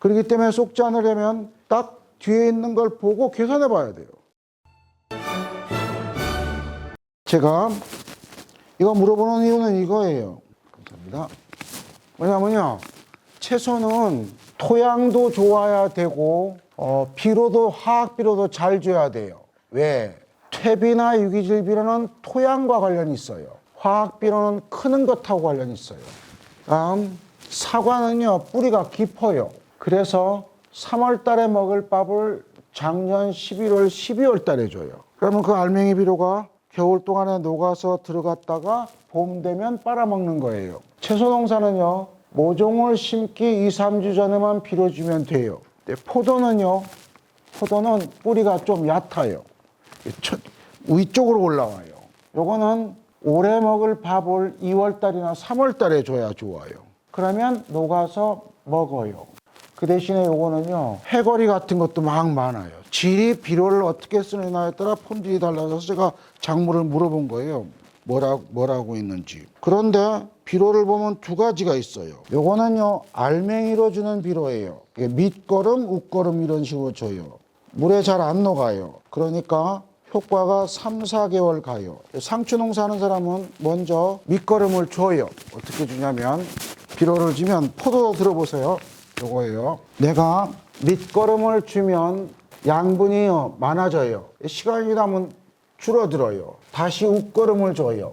그렇기 때문에 속지 않으려면 딱 뒤에 있는 걸 보고 계산해 봐야 돼요. 제가 이거 물어보는 이유는 이거예요. 감사합니다. 뭐냐면요, 채소는 토양도 좋아야 되고 비료도 화학 비료도 잘 줘야 돼요. 왜? 퇴비나 유기질 비료는 토양과 관련이 있어요. 화학 비료는 크는 것하고 관련이 있어요. 다음, 사과는요 뿌리가 깊어요. 그래서 3월 달에 먹을 밥을 작년 11월, 12월 달에 줘요. 그러면 그 알맹이 비료가 겨울 동안에 녹아서 들어갔다가 봄 되면 빨아먹는 거예요. 채소 농사는요, 모종을 심기 2, 3주 전에만 비료 주면 돼요. 근데 포도는요, 포도는 뿌리가 좀 얕아요. 위쪽으로 올라와요. 요거는 올해 먹을 밥을 2월 달이나 3월 달에 줘야 좋아요. 그러면 녹아서 먹어요. 그 대신에 요거는요, 해거리 같은 것도 막 많아요. 질이 비료를 어떻게 쓰느냐에 따라 품질이 달라서 제가 작물을 물어본 거예요. 뭐라고 있는지. 그런데 비료를 보면 두 가지가 있어요. 요거는요, 알맹이로 주는 비료예요. 밑거름, 웃거름 이런 식으로 줘요. 물에 잘 안 녹아요. 그러니까 효과가 3, 4개월 가요. 상추 농사하는 사람은 먼저 밑거름을 줘요. 어떻게 주냐면 비료를 주면, 포도 들어보세요. 요거예요. 내가 밑거름을 주면 양분이 많아져요. 시간이 지나면 줄어들어요. 다시 웃거름을 줘요.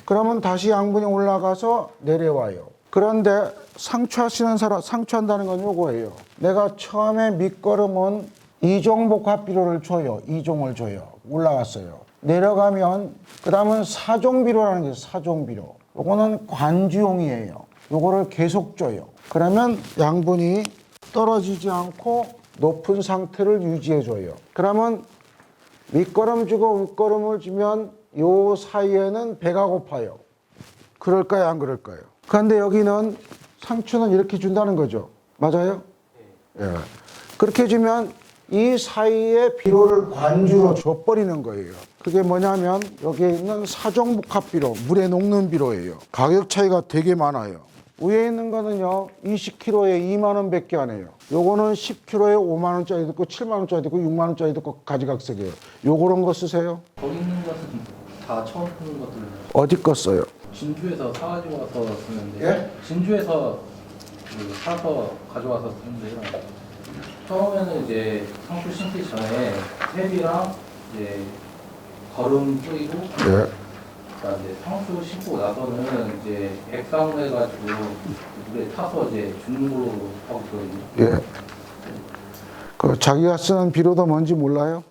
그러면 다시 양분이 올라가서 내려와요. 그런데 상추하시는 사람, 상추한다는 건 요거예요. 내가 처음에 밑거름은 2종 복합 비료를 줘요. 2종을 줘요. 올라갔어요. 내려가면 그 다음은 4종 비료라는 게 4종 비료. 요거는 관주용이에요. 요거를 계속 줘요. 그러면 양분이 떨어지지 않고 높은 상태를 유지해 줘요. 그러면 밑거름 주고 웃거름을 주면 요 사이에는 배가 고파요. 그럴까요, 안 그럴까요? 그런데 여기는 상추는 이렇게 준다는 거죠. 맞아요? 예. 그렇게 주면 이 사이에 비료를 관주로 줘버리는 거예요. 그게 뭐냐면 여기에 있는 사종복합 비료, 물에 녹는 비료예요. 가격 차이가 되게 많아요. 위에 있는 거는요, 20kg에 2만 원 밖에 안 해요. 요거는 10kg에 5만 원짜리도 있고 7만 원짜리도 있고 6만 원짜리도 있고 가지각색이에요. 요런 거 쓰세요? 거기 있는 것은 다 처음 쓰는 것들. 어디 거 써요? 진주에서 사가지고 와서 쓰는데. 예? 진주에서 사서 가져와서 쓰는데요. 처음에는 이제 상추 심기 전에 퇴비랑 이제 거름 뿌리고. 예. 그러니까 이제 상추 심고 나서는 이제 백상을 해가지고 물에 타서 이제 죽는 걸로 하고 있거든요. 예. 그 자기가 쓰는 비료도 뭔지 몰라요?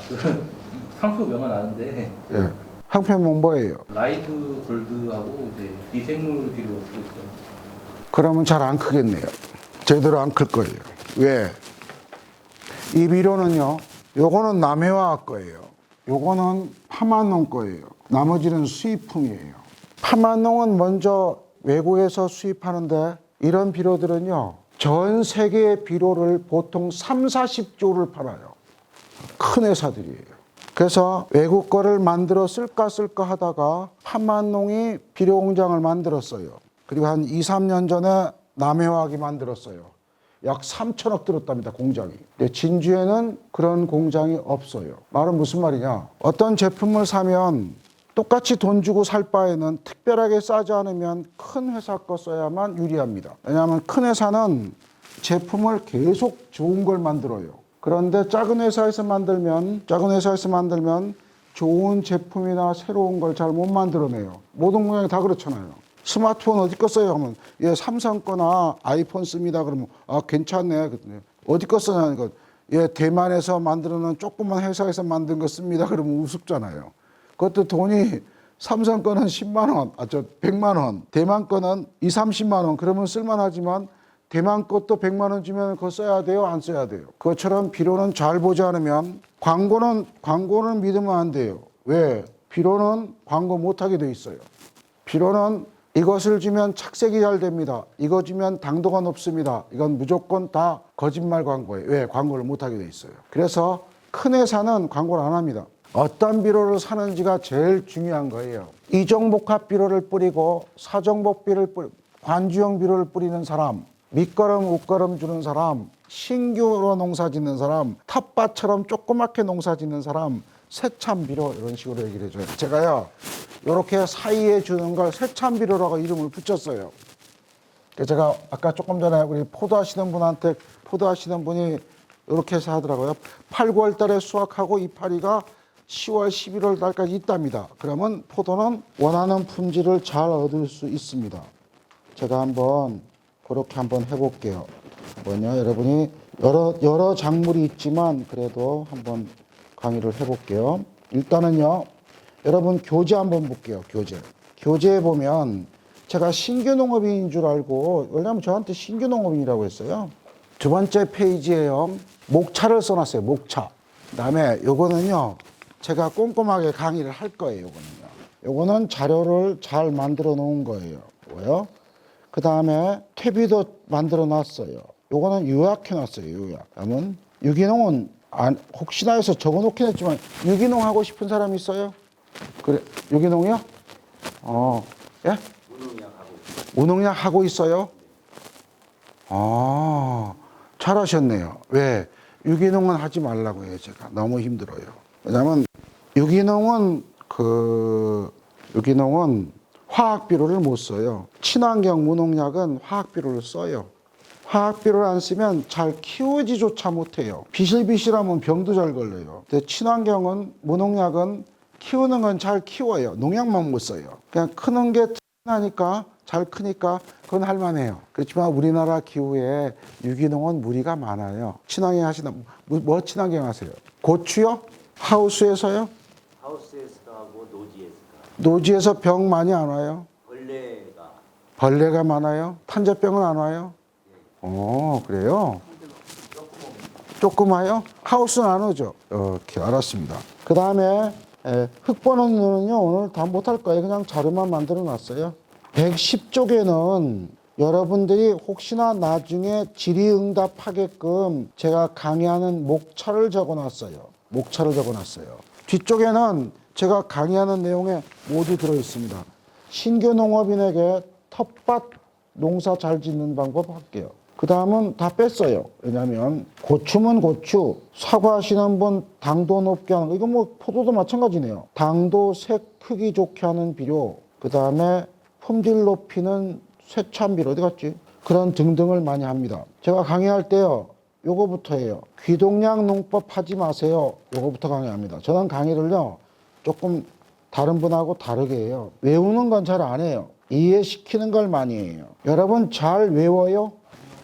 그 상표 명은 아는데 예. 항표는 뭐예요? 라이브 골드하고 이제 미생물 비료 쓰고 있어요. 그러면 잘 안 크겠네요. 제대로 안 클 거예요. 왜? 이 비료는요, 요거는 남해화학 거예요. 요거는 파만농 거예요. 나머지는 수입품이에요. 파만농은 먼저 외국에서 수입하는데 이런 비료들은요, 전 세계의 비료를 보통 3, 40조를 팔아요. 큰 회사들이에요. 그래서 외국 거를 만들어 쓸까 하다가 파만농이 비료 공장을 만들었어요. 그리고 한 2, 3년 전에 남해화학이 만들었어요. 약 3천억 들었답니다, 공장이. 근데 진주에는 그런 공장이 없어요. 말은 무슨 말이냐? 어떤 제품을 사면 똑같이 돈 주고 살 바에는 특별하게 싸지 않으면 큰 회사 거 써야만 유리합니다. 왜냐하면 큰 회사는 제품을 계속 좋은 걸 만들어요. 그런데 작은 회사에서 만들면 좋은 제품이나 새로운 걸 잘 못 만들어내요. 모든 공장이 다 그렇잖아요. 스마트폰 어디 거 써요? 하면 예, 삼성 거나 아이폰 씁니다. 그러면 아, 괜찮네. 어디 거 쓰냐니까 예, 대만에서 만드는 조그만 회사에서 만든 거 씁니다. 그러면 우습잖아요. 그것도 돈이 삼성 거는 10만 원, 100만 원, 대만 거는 2, 30만 원. 그러면 쓸만하지만 대만 것도 100만 원 주면 그거 써야 돼요? 안 써야 돼요? 그것처럼 비료는 잘 보지 않으면 광고는 믿으면 안 돼요. 왜? 비료는 광고 못하게 돼 있어요. 비료는 이것을 주면 착색이 잘 됩니다. 이거 주면 당도가 높습니다. 이건 무조건 다 거짓말 광고예요. 왜? 광고를 못하게 돼 있어요. 그래서 큰 회사는 광고를 안 합니다. 어떤 비료를 사는지가 제일 중요한 거예요. 이종복합 비료를 뿌리고 사종복 비료를 관주용 비료를 뿌리는 사람, 밑거름, 웃거름 주는 사람, 신규로 농사 짓는 사람, 텃밭처럼 조그맣게 농사 짓는 사람, 새참비료 이런 식으로 얘기를 해줘요. 제가요, 이렇게 사이에 주는 걸 새참비료라고 이름을 붙였어요. 제가 아까 조금 전에 우리 포도하시는 분이 이렇게 해서 하더라고요. 8, 9월 달에 수확하고 이파리가 10월, 11월 달까지 있답니다. 그러면 포도는 원하는 품질을 잘 얻을 수 있습니다. 제가 한번 그렇게 한번 해볼게요. 뭐냐, 여러분이 여러 작물이 있지만 그래도 한번 강의를 해볼게요. 일단은요, 여러분 교재 한번 볼게요. 교재에 보면 제가 신규 농업인인 줄 알고, 왜냐면 저한테 신규 농업인이라고 했어요. 두 번째 페이지에요, 목차를 써놨어요. 목차. 그다음에 요거는요, 제가 꼼꼼하게 강의를 할 거예요. 요거는 자료를 잘 만들어 놓은 거예요. 뭐요? 그 다음에 퇴비도 만들어 놨어요. 요거는 요약해 놨어요. 요약. 그러면 유기농은 혹시나 해서 적어 놓긴 했지만, 유기농 하고 싶은 사람 있어요? 그래, 유기농이요? 예? 무농약 하고 있어요? 잘하셨네요. 왜? 유기농은 하지 말라고 해요. 제가 너무 힘들어요. 왜냐면 유기농은 화학비료를 못 써요. 친환경 무농약은 화학비료를 써요. 화학비료를 안 쓰면 잘 키우지조차 못해요. 비실비실하면 병도 잘 걸려요. 근데 친환경은, 무농약은 키우는 건 잘 키워요. 농약만 못 써요. 그냥 크는 게 나니까, 잘 크니까 그건 할만해요. 그렇지만 우리나라 기후에 유기농은 무리가 많아요. 친환경 하시는, 뭐 친환경 하세요? 고추요? 하우스에서요? 하우스에서도 하고 노지에서도 하고. 노지에서 병 많이 안 와요? 벌레가 많아요? 탄저병은 안 와요? 그래요? 조금 와요? 하우스는 안 오죠? 오케이, 알았습니다. 그 다음에 흙보는 눈은요, 오늘 다 못할 거예요. 그냥 자료만 만들어 놨어요. 110쪽에는 여러분들이 혹시나 나중에 질의응답하게끔 제가 강의하는 목차를 적어놨어요. 뒤쪽에는 제가 강의하는 내용에 모두 들어있습니다. 신규 농업인에게 텃밭 농사 잘 짓는 방법 할게요. 그 다음은 다 뺐어요. 왜냐하면 고추면 고추, 사과하시는 분 당도 높게 하는 거, 이거 뭐 포도도 마찬가지네요. 당도 색 크기 좋게 하는 비료, 그 다음에 품질 높이는 쇠참비료, 어디 갔지? 그런 등등을 많이 합니다. 제가 강의할 때요, 요거부터 해요. 귀동량 농법 하지 마세요. 요거부터 강의합니다. 저는 강의를요, 조금 다른 분하고 다르게 해요. 외우는 건 잘 안 해요. 이해시키는 걸 많이 해요. 여러분 잘 외워요?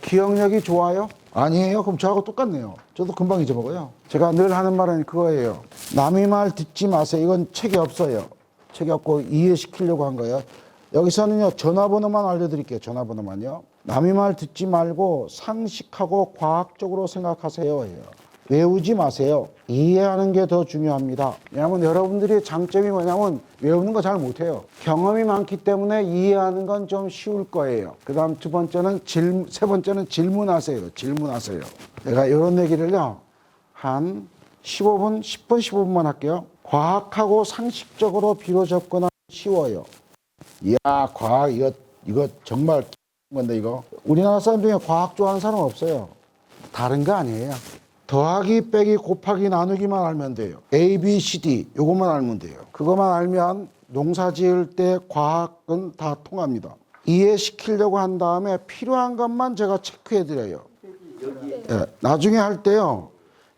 기억력이 좋아요? 아니에요? 그럼 저하고 똑같네요. 저도 금방 잊어먹어요. 제가 늘 하는 말은 그거예요. 남의 말 듣지 마세요. 이건 책이 없어요. 책이 없고 이해시키려고 한 거예요. 여기서는요, 전화번호만 알려드릴게요. 전화번호만요. 남의 말 듣지 말고 상식하고 과학적으로 생각하세요. 외우지 마세요. 이해하는 게 더 중요합니다. 왜냐하면 여러분들의 장점이 뭐냐면 외우는 거 잘 못해요. 경험이 많기 때문에 이해하는 건 좀 쉬울 거예요. 그 다음 세 번째는 질문하세요. 내가 이런 얘기를요, 한 15분, 10분, 15분만 할게요. 과학하고 상식적으로 비료 접근하기 쉬워요. 이야, 과학, 이거 정말 건데, 이거. 우리나라 사람 중에 과학 좋아하는 사람 없어요. 다른 거 아니에요. 더하기, 빼기, 곱하기, 나누기만 알면 돼요. A, B, C, D 요것만 알면 돼요. 그것만 알면 농사 지을 때 과학은 다 통합니다. 이해시키려고 한 다음에 필요한 것만 제가 체크해 드려요. 나중에 할 때요,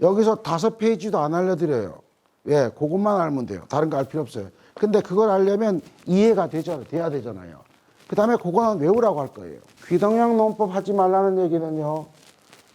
여기서 5페이지도 안 알려드려요. 왜? 그것만 알면 돼요. 다른 거 알 필요 없어요. 근데 그걸 알려면 이해가 돼야 되잖아요. 그 다음에 그거는 외우라고 할 거예요. 귀동량 농법 하지 말라는 얘기는요,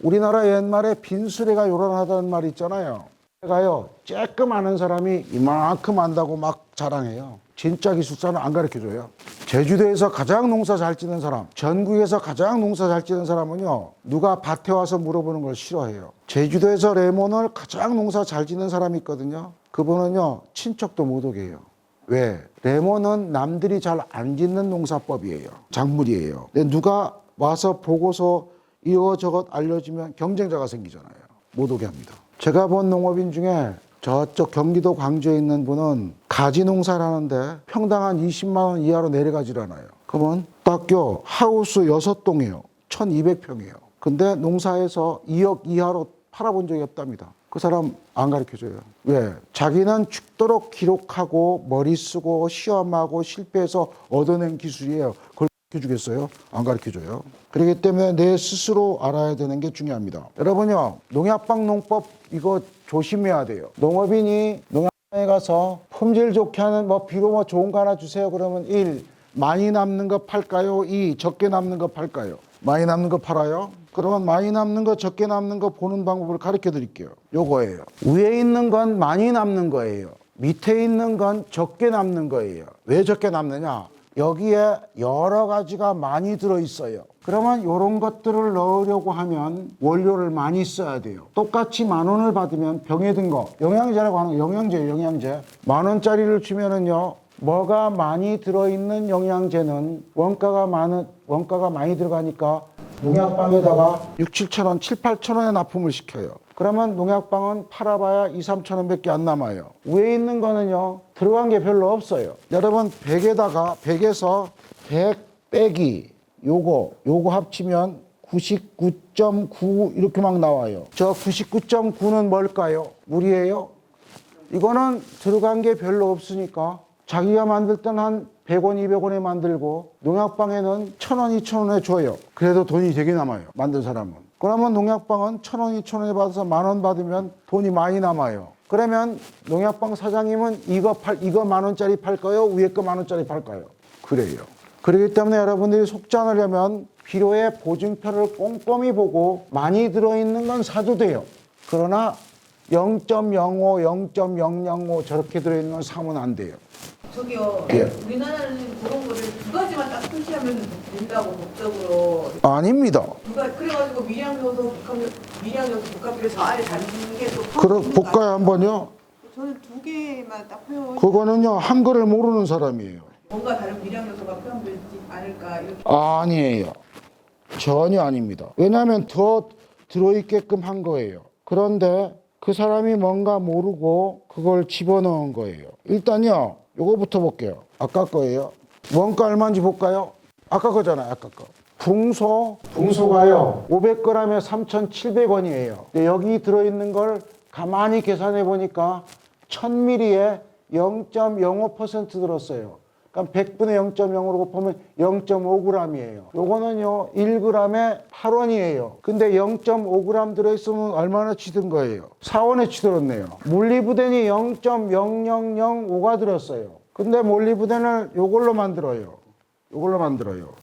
우리나라 옛말에 빈수레가 요란하다는 말이 있잖아요. 제가요, 쬐끔 아는 사람이 이만큼 안다고 막 자랑해요. 진짜 기술자는 안 가르쳐줘요. 제주도에서 가장 농사 잘 짓는 사람, 전국에서 가장 농사 잘 짓는 사람은요, 누가 밭에 와서 물어보는 걸 싫어해요. 제주도에서 레몬을 가장 농사 잘 짓는 사람이 있거든요. 그분은요, 친척도 못 오게 해요. 왜? 레몬은 남들이 잘 안 짓는 농사법이에요. 작물이에요. 근데 누가 와서 보고서 이것저것 알려주면 경쟁자가 생기잖아요. 못 오게 합니다. 제가 본 농업인 중에 저쪽 경기도 광주에 있는 분은 가지 농사를 하는데 평당 한 20만 원 이하로 내려가질 않아요. 그러면 딱요 하우스 6동이에요. 1200평이에요. 근데 농사에서 2억 이하로 팔아본 적이 없답니다. 그 사람 안 가르쳐줘요. 왜? 자기는 죽도록 기록하고 머리 쓰고 시험하고 실패해서 얻어낸 기술이에요. 그걸 가르쳐주겠어요? 안 가르쳐줘요. 그렇기 때문에 내 스스로 알아야 되는 게 중요합니다. 여러분요, 농약방 농법 이거 조심해야 돼요. 농업인이 농약방에 가서 품질 좋게 하는 비료 좋은 거 하나 주세요. 그러면 1. 많이 남는 거 팔까요? 2. 적게 남는 거 팔까요? 많이 남는 거 팔아요? 그러면 많이 남는 거 적게 남는 거 보는 방법을 가르쳐 드릴게요. 요거예요. 위에 있는 건 많이 남는 거예요. 밑에 있는 건 적게 남는 거예요. 왜 적게 남느냐? 여기에 여러 가지가 많이 들어있어요. 그러면 이런 것들을 넣으려고 하면 원료를 많이 써야 돼요. 똑같이 10,000원을 받으면 병에 든 거, 영양제라고 하는 거, 영양제. 10,000원짜리를 주면은요, 뭐가 많이 들어있는 영양제는 원가가 많이 들어가니까 농약방에다가 6,000~7,000원, 7,000~8,000원에 납품을 시켜요. 그러면 농약방은 팔아봐야 2,000~3,000원밖에 안 남아요. 위에 있는 거는요, 들어간 게 별로 없어요. 여러분 100에서 100 빼기 요거 합치면 99.9 이렇게 막 나와요. 저 99.9는 뭘까요? 물이에요? 이거는 들어간 게 별로 없으니까 자기가 만들 때는 한 100원, 200원에 만들고 농약방에는 1,000원, 2,000원에 줘요. 그래도 돈이 되게 남아요. 만든 사람은. 그러면 농약방은 1,000원, 2,000원에 받아서 10,000원 받으면 돈이 많이 남아요. 그러면 농약방 사장님은 이거 10,000원짜리 팔까요? 위에 거 10,000원짜리 팔까요? 그래요. 그렇기 때문에 여러분들이 속지 않으려면 비료의 보증표를 꼼꼼히 보고 많이 들어있는 건 사도 돼요. 그러나 0.05, 0.005 저렇게 들어있는 건 사면 안 돼요. 저기요, 예. 우리나라는 그런 거를 두 가지만 딱 표시하면 된다고 법적으로. 아닙니다. 그래가지고 밀양요소, 복합비료 저 아래 담는 게 또. 그럼 볼까요 한번요? 저는 두 개만 딱 표현. 그거는요 한글을 모르는 사람이에요. 뭔가 다른 밀양요소가 포함되지 않을까 이렇게. 아니에요. 전혀 아닙니다. 왜냐하면 더 들어있게끔 한 거예요. 그런데 그 사람이 뭔가 모르고 그걸 집어넣은 거예요. 일단요 요거부터 볼게요. 아까 거예요. 원가 얼마인지 볼까요? 아까 거잖아요. 아까 거. 붕소가요 500g에 3,700원이에요. 여기 들어있는 걸 가만히 계산해 보니까 1000ml에 0.05% 들었어요. 그러니까 100분의 0.0으로 곱하면 0.5g이에요. 요거는요 1g에 8원이에요. 근데 0.5g 들어있으면 얼마나치 든 거예요? 4원어치 들었네요. 몰리브덴이 0.0005가 들었어요. 근데 몰리브덴을 요걸로 만들어요.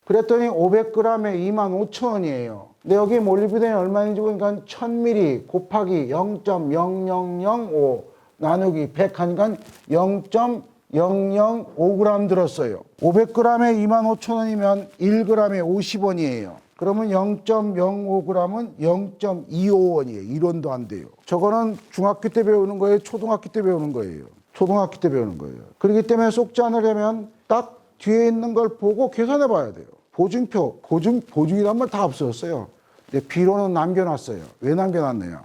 그랬더니 500g에 25,000원이에요. 근데 여기 몰리브덴이 얼마인지 보니까 1000ml 곱하기 0.0005 나누기 100 하니까 0.005g 들었어요. 500g에 25,000원이면 1g에 50원이에요. 그러면 0.05g은 0.25원이에요. 1원도 안 돼요. 저거는 중학교 때 배우는 거예요? 초등학교 때 배우는 거예요? 초등학교 때 배우는 거예요. 그렇기 때문에 속지 않으려면 딱 뒤에 있는 걸 보고 계산해 봐야 돼요. 보증이란 말 다 없어졌어요. 근데 비료는 남겨놨어요. 왜 남겨놨느냐?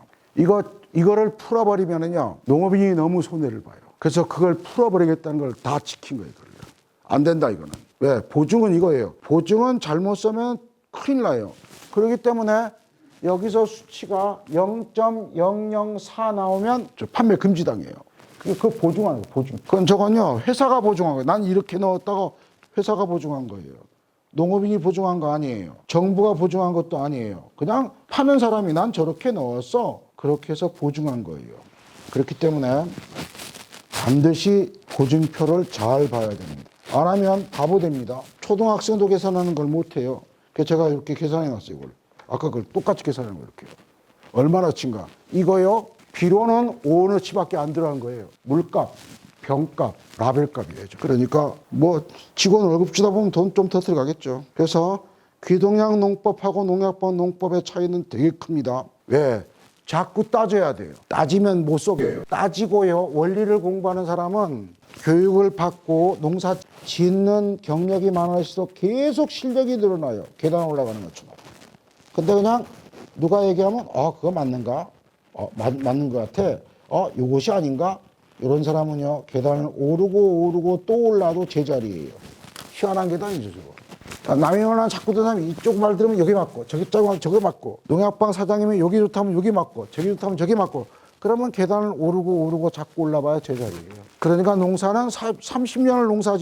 이거를 풀어버리면은요, 농업인이 너무 손해를 봐요. 그래서 그걸 풀어버리겠다는 걸 다 지킨 거예요. 안 된다, 이거는. 왜? 보증은 이거예요. 보증은 잘못 쓰면 큰일 나요. 그렇기 때문에 여기서 수치가 0.004 나오면 저 판매 금지당해요. 그거 보증하는 거예요, 보증. 저건요, 회사가 보증한 거예요. 난 이렇게 넣었다가 회사가 보증한 거예요. 농업인이 보증한 거 아니에요. 정부가 보증한 것도 아니에요. 그냥 파는 사람이 난 저렇게 넣었어. 그렇게 해서 보증한 거예요. 그렇기 때문에 반드시 보증표를 잘 봐야 됩니다. 안 하면 바보 됩니다. 초등학생도 계산하는 걸 못해요. 그래서 제가 이렇게 계산해 놨어요, 이걸. 아까 그걸 똑같이 계산한 거 이렇게. 얼마나 친가? 이거요, 비료는 5원어치밖에 안 들어간 거예요. 물값, 병값, 라벨값이에요. 그러니까 뭐 직원 월급 주다 보면 돈 좀 더 들어가겠죠. 그래서 귀동량 농법하고 농약방 농법의 차이는 되게 큽니다. 왜? 자꾸 따져야 돼요. 따지면 못 속여요. 따지고요, 원리를 공부하는 사람은 교육을 받고 농사 짓는 경력이 많아질수록 계속 실력이 늘어나요. 계단 올라가는 것처럼. 근데 그냥 누가 얘기하면 그거 맞는가? 맞는 것 같아. 요것이 아닌가? 이런 사람은요, 계단을 오르고 또 올라도 제자리예요. 희한한 계단이죠, 저거. 남이 말하면 자꾸 듣는 사람이 이쪽 말 들으면 여기 맞고 저기 말 저기 맞고 농약방 사장님이 여기 좋다면 여기 맞고 저기 좋다면 저기 맞고 그러면 계단을 오르고 자꾸 올라봐야 제자리예요. 그러니까 농사는 30년을 농사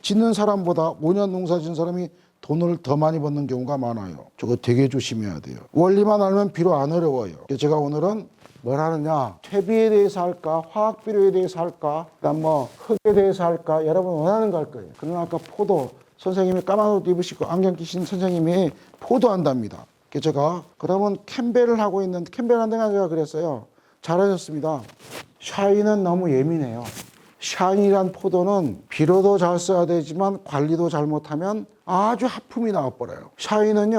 짓는 사람보다 5년 농사 짓는 사람이 돈을 더 많이 버는 경우가 많아요. 저거 되게 조심해야 돼요. 원리만 알면 비록 안 어려워요. 제가 오늘은 뭘 하느냐, 퇴비에 대해서 할까, 화학비료에 대해서 할까, 그다음 뭐 흙에 대해서 할까, 여러분 원하는 거 할 거예요. 그러나 아까 포도 선생님이 까만 옷 입으시고 안경 끼신 선생님이 포도 한답니다. 제가 그러면 캠벨을 하고 있는데 캠벨 한 데가 제가 그랬어요. 잘하셨습니다. 샤인은 너무 예민해요. 샤인이란 포도는 비료도 잘 써야 되지만 관리도 잘못하면 아주 하품이 나와버려요. 샤인은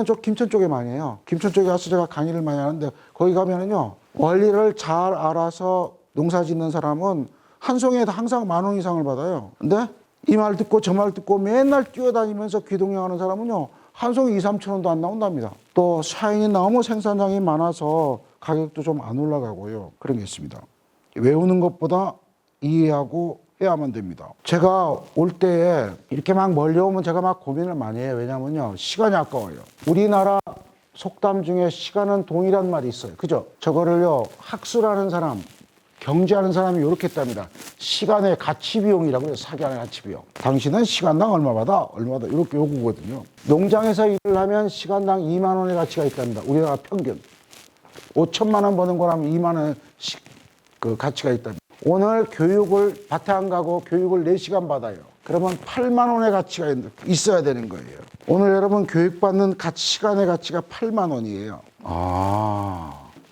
저 김천 쪽에 많이 해요. 김천 쪽에 가서 제가 강의를 많이 하는데 거기 가면은요, 원리를 잘 알아서 농사 짓는 사람은 한 송이에 항상 10,000원 이상을 받아요. 근데 이 말 듣고 저 말 듣고 맨날 뛰어다니면서 귀동냥하는 사람은요, 한 송이 2-3천 원도 안 나온답니다. 또 샤인이 너무 생산량이 많아서 가격도 좀 안 올라가고요. 그런 게 있습니다. 외우는 것보다 이해하고 해야만 됩니다. 제가 올 때에 이렇게 막 멀리 오면 제가 막 고민을 많이 해요. 왜냐면요, 시간이 아까워요. 우리나라 속담 중에 시간은 동이란 말이 있어요. 그죠? 저거를요, 학술하는 사람, 경제하는 사람이 이렇게 했답니다. 시간의 가치 비용이라고 해요. 시간의 가치 비용. 당신은 시간당 얼마 받아? 이렇게 요구거든요. 농장에서 일을 하면 시간당 2만 원의 가치가 있답니다. 우리나라 평균. 5천만 원 버는 거라면 2만 원의 그 가치가 있답니다. 오늘 교육을 밭에 안 가고 교육을 4시간 받아요. 그러면 8만 원의 가치가 있어야 되는 거예요. 오늘 여러분 교육받는 시간의 가치가 8만 원이에요.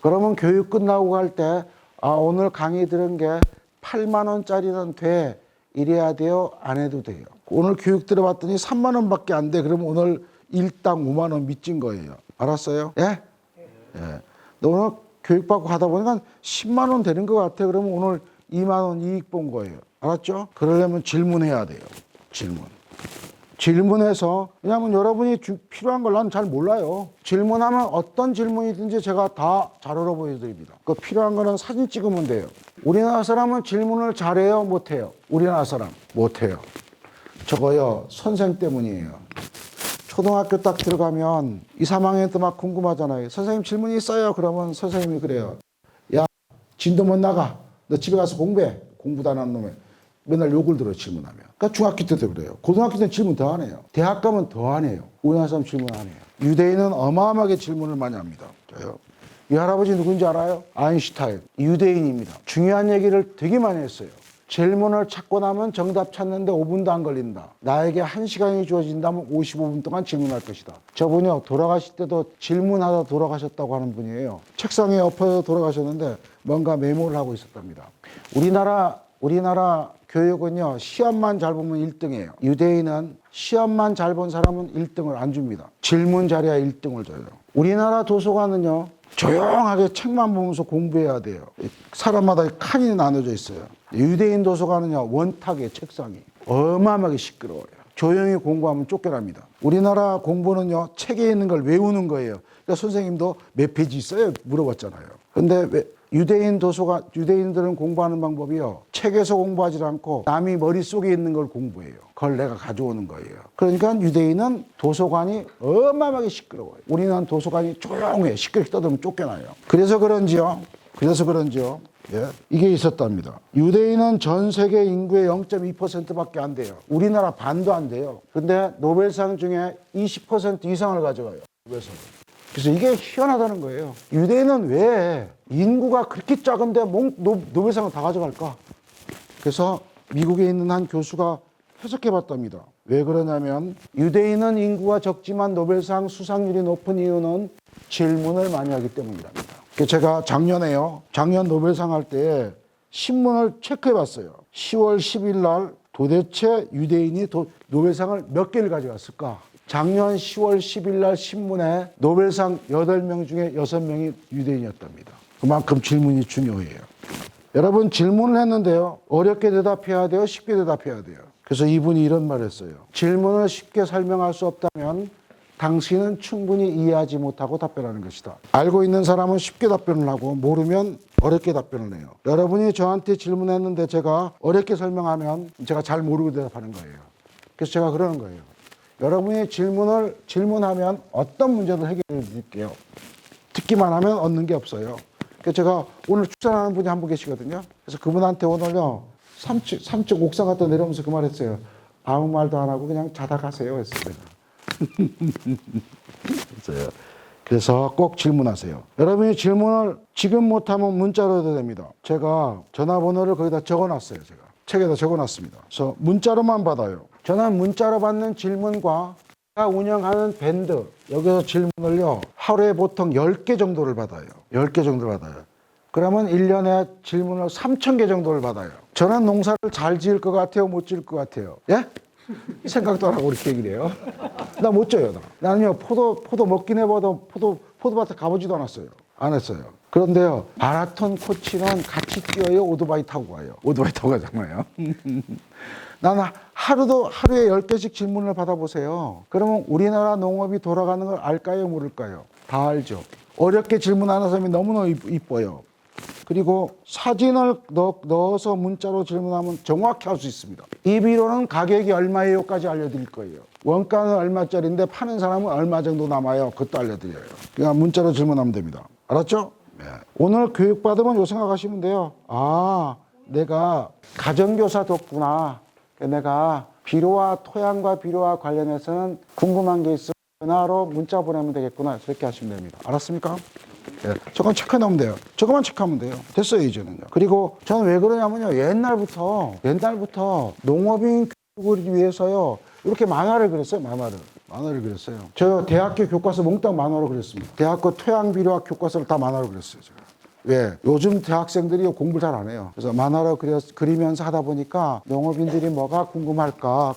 그러면 교육 끝나고 갈 때 오늘 강의 들은 게 8만 원짜리는 돼. 이래야 돼요? 안 해도 돼요? 오늘 교육 들어봤더니 3만 원밖에 안 돼. 그러면 오늘 일당 5만 원 미친 거예요. 알았어요? 예? 예. 오늘 교육받고 하다 보니까 10만 원 되는 것 같아. 그러면 오늘 2만 원 이익 본 거예요. 알았죠? 그러려면 질문해야 돼요. 질문해서, 왜냐하면 여러분이 필요한 걸 난 잘 몰라요. 질문하면 어떤 질문이든지 제가 다 자료로 보여드립니다. 그 필요한 거는 사진 찍으면 돼요. 우리나라 사람은 질문을 잘해요? 못해요? 우리나라 사람 못해요. 저거요, 선생 때문이에요. 초등학교 딱 들어가면 2, 3학년 때 막 궁금하잖아요. 선생님 질문이 있어요? 그러면 선생님이 그래요. 야, 진도 못 나가. 너 집에 가서 공부해. 공부도 안 하는 놈에. 맨날 욕을 들어, 질문하면. 그러니까 중학교 때도 그래요. 고등학교 때는 질문 더 안 해요. 대학 가면 더 안 해요. 우리나라 사람 질문 안 해요. 유대인은 어마어마하게 질문을 많이 합니다. 저요. 이 할아버지 누군지 알아요? 아인슈타인. 유대인입니다. 중요한 얘기를 되게 많이 했어요. 질문을 찾고 나면 정답 찾는데 5분도 안 걸린다. 나에게 1시간이 주어진다면 55분 동안 질문할 것이다. 저분이요, 돌아가실 때도 질문하다 돌아가셨다고 하는 분이에요. 책상에 엎어져 돌아가셨는데 뭔가 메모를 하고 있었답니다. 우리나라 교육은요, 시험만 잘 보면 1등이에요. 유대인은 시험만 잘 본 사람은 1등을 안 줍니다. 질문 잘해야 1등을 줘요. 우리나라 도서관은요, 조용하게 책만 보면서 공부해야 돼요. 사람마다 칸이 나눠져 있어요. 유대인 도서관은요, 원탁의 책상이 어마어마하게 시끄러워요. 조용히 공부하면 쫓겨납니다. 우리나라 공부는요, 책에 있는 걸 외우는 거예요. 그러니까 선생님도 몇 페이지 있어요? 물어봤잖아요. 근데 왜 유대인들은 공부하는 방법이요, 책에서 공부하지 않고 남이 머릿속에 있는 걸 공부해요. 그걸 내가 가져오는 거예요. 그러니까 유대인은 도서관이 어마어마하게 시끄러워요. 우리는 도서관이 조용해. 시끄럽게 떠들면 쫓겨나요. 그래서 그런지요, 예, 이게 있었답니다. 유대인은 전 세계 인구의 0.2%밖에 안 돼요. 우리나라 반도 안 돼요. 근데 노벨상 중에 20% 이상을 가져가요. 노벨상. 그래서 이게 희한하다는 거예요. 유대인은 왜 인구가 그렇게 작은데 노벨상을 다 가져갈까? 그래서 미국에 있는 한 교수가 해석해 봤답니다. 왜 그러냐면 유대인은 인구가 적지만 노벨상 수상률이 높은 이유는 질문을 많이 하기 때문이랍니다. 제가 작년 노벨상 할 때 신문을 체크해 봤어요. 10월 10일 날 도대체 유대인이 노벨상을 몇 개를 가져갔을까? 작년 10월 10일 날 신문에 노벨상 8명 중에 6명이 유대인이었답니다. 그만큼 질문이 중요해요. 여러분, 질문을 했는데요, 어렵게 대답해야 돼요? 쉽게 대답해야 돼요? 그래서 이분이 이런 말을 했어요. 질문을 쉽게 설명할 수 없다면 당신은 충분히 이해하지 못하고 답변하는 것이다. 알고 있는 사람은 쉽게 답변을 하고 모르면 어렵게 답변을 해요. 여러분이 저한테 질문했는데 제가 어렵게 설명하면 제가 잘 모르고 대답하는 거예요. 그래서 제가 그러는 거예요. 여러분이 질문하면 어떤 문제도 해결해 드릴게요. 듣기만 하면 얻는 게 없어요. 그래서 제가 오늘 출전하는 분이 한 분 계시거든요. 그래서 그분한테 오늘요 3층 옥상 갔다 내려오면서 그 말했어요. 아무 말도 안 하고 그냥 자다 가세요 했어요. 그래서 꼭 질문하세요. 여러분이 질문을 지금 못하면 문자로 해도 됩니다. 제가 전화번호를 거기다 적어놨어요. 제가 책에다 적어놨습니다. 그래서 문자로만 받아요. 저는 문자로 받는 질문과 제가 운영하는 밴드 여기서 질문을요 하루에 보통 10개 정도를 받아요. 10개 정도를 받아요. 그러면 1년에 질문을 3,000개 정도를 받아요. 저는 농사를 잘 지을 것 같아요? 못 지을 것 같아요? 예? 생각도 안 하고 이렇게 얘기를 해요. 나 못 져요. 나는요 포도 먹긴 해봐도 포도밭에 가보지도 않았어요. 안 했어요. 그런데요 마라톤 코치는 같이 뛰어요? 오토바이 타고 가요? 오토바이 타고 가잖아요. 나는 하루에 10개씩 질문을 받아보세요. 그러면 우리나라 농업이 돌아가는 걸 알까요? 모를까요? 다 알죠. 어렵게 질문하는 사람이 너무너무 이뻐요. 그리고 사진을 넣어서 문자로 질문하면 정확히 할 수 있습니다. 이 비료는 가격이 얼마예요까지 알려드릴 거예요. 원가는 얼마짜리인데 파는 사람은 얼마 정도 남아요. 그것도 알려드려요. 그냥 문자로 질문하면 됩니다. 알았죠? 네. 오늘 교육받으면 요 생각하시면 돼요. 아, 내가 가정교사 뒀구나. 내가 비료와 토양과 비료와 관련해서는 궁금한 게 있어. 전화로 문자 보내면 되겠구나. 그렇게 하시면 됩니다. 알았습니까? 네. 저건 체크해 놓으면 돼요. 저것만 체크하면 돼요. 됐어요, 이제는요. 그리고 저는 왜 그러냐면요. 옛날부터 농업인 교육을 위해서요. 이렇게 만화를 그렸어요, 만화를 그렸어요. 저 대학교 교과서 몽땅 만화로 그렸습니다. 대학교 토양 비료학 교과서를 다 만화로 그렸어요, 제가. 왜? 요즘 대학생들이 공부 잘 안 해요. 그래서 만화로 그리면서 하다 보니까 농업인들이 뭐가 궁금할까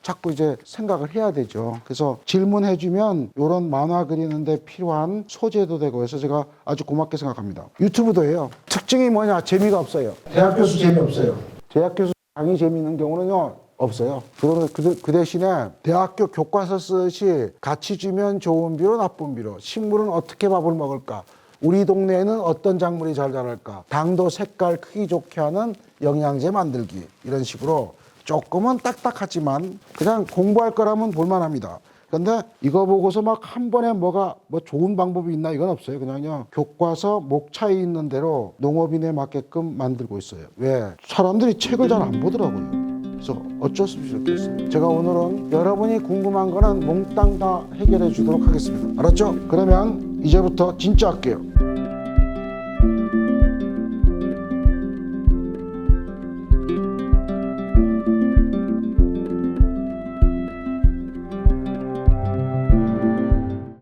자꾸 이제 생각을 해야 되죠. 그래서 질문해주면 이런 만화 그리는데 필요한 소재도 되고 해서 제가 아주 고맙게 생각합니다. 유튜브도 해요. 특징이 뭐냐? 재미가 없어요. 대학 교수 재미없어요. 대학 교수 강의 재미있는 경우는요. 없어요. 그 대신에 대학교 교과서 쓰듯이 같이 주면 좋은 비료, 나쁜 비료, 식물은 어떻게 밥을 먹을까, 우리 동네에는 어떤 작물이 잘 자랄까, 당도, 색깔, 크기 좋게 하는 영양제 만들기, 이런 식으로 조금은 딱딱하지만 그냥 공부할 거라면 볼만합니다. 근데 이거 보고서 막 한 번에 뭐 좋은 방법이 있나, 이건 없어요. 그냥요 교과서 목차에 있는 대로 농업인에 맞게끔 만들고 있어요. 왜? 사람들이 책을 잘 안 보더라고요. 그래서 어쩔 수 없이 이렇게 했어요. 제가 오늘은 여러분이 궁금한 거는 몽땅 다 해결해 주도록 하겠습니다. 알았죠? 그러면 이제부터 진짜 할게요.